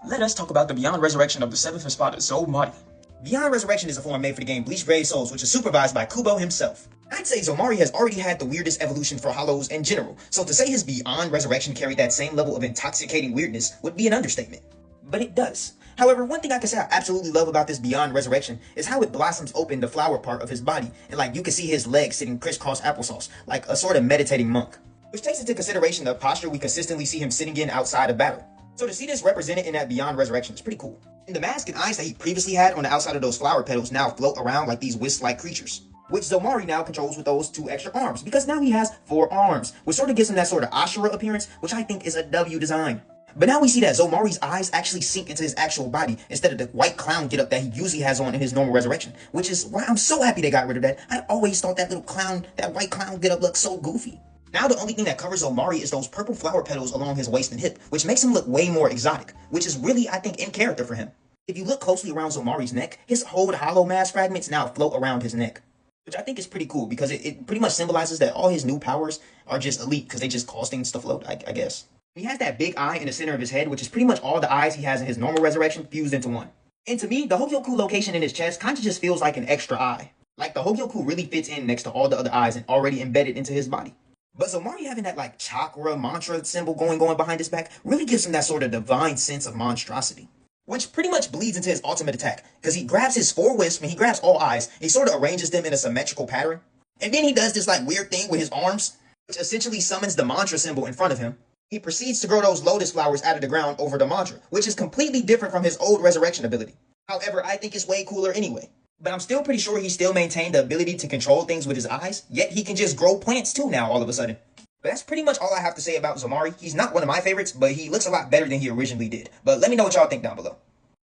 let us talk about the Beyond Resurrection of the 7th Espada, zommari. Beyond Resurrection is a form made for the game Bleach Grave Souls, which is supervised by Kubo himself. I'd say zommari has already had the weirdest evolution for hollows in general, so to say his Beyond Resurrection carried that same level of intoxicating weirdness would be an understatement. But it does. However, one thing I can say I absolutely love about this Beyond Resurrection is how it blossoms open the flower part of his body, and like you can see his legs sitting crisscross applesauce, like a sort of meditating monk. Which takes into consideration the posture we consistently see him sitting in outside of battle. So to see this represented in that Beyond Resurrection is pretty cool. And the mask and eyes that he previously had on the outside of those flower petals now float around like these wisp-like creatures, which zommari now controls with those 2 extra arms, because now he has 4 arms, which sort of gives him that sort of Ashura appearance, which I think is a W design. But now we see that zommari's eyes actually sink into his actual body instead of the white clown getup that he usually has on in his normal resurrection, which is why I'm so happy they got rid of that. I always thought that little clown, that white clown getup looked so goofy. Now the only thing that covers zommari is those purple flower petals along his waist and hip, which makes him look way more exotic, which is really, I think, in character for him. If you look closely around zommari's neck, his whole hollow mask fragments now float around his neck, which I think is pretty cool because it pretty much symbolizes that all his new powers are just elite because they just cause things to float, I guess. He has that big eye in the center of his head, which is pretty much all the eyes he has in his normal resurrection fused into one. And to me, the Hogyoku location in his chest kind of just feels like an extra eye. Like the Hogyoku really fits in next to all the other eyes and already embedded into his body. But zommari having that like chakra mantra symbol going behind his back really gives him that sort of divine sense of monstrosity, which pretty much bleeds into his ultimate attack, because he grabs his 4 wisps and he grabs all eyes, and he sort of arranges them in a symmetrical pattern. And then he does this like weird thing with his arms, which essentially summons the mantra symbol in front of him. He proceeds to grow those lotus flowers out of the ground over the mantra, which is completely different from his old resurrection ability. However, I think it's way cooler anyway. But I'm still pretty sure he still maintained the ability to control things with his eyes, yet he can just grow plants too now all of a sudden. But that's pretty much all I have to say about zommari. He's not one of my favorites, but he looks a lot better than he originally did. But let me know what y'all think down below.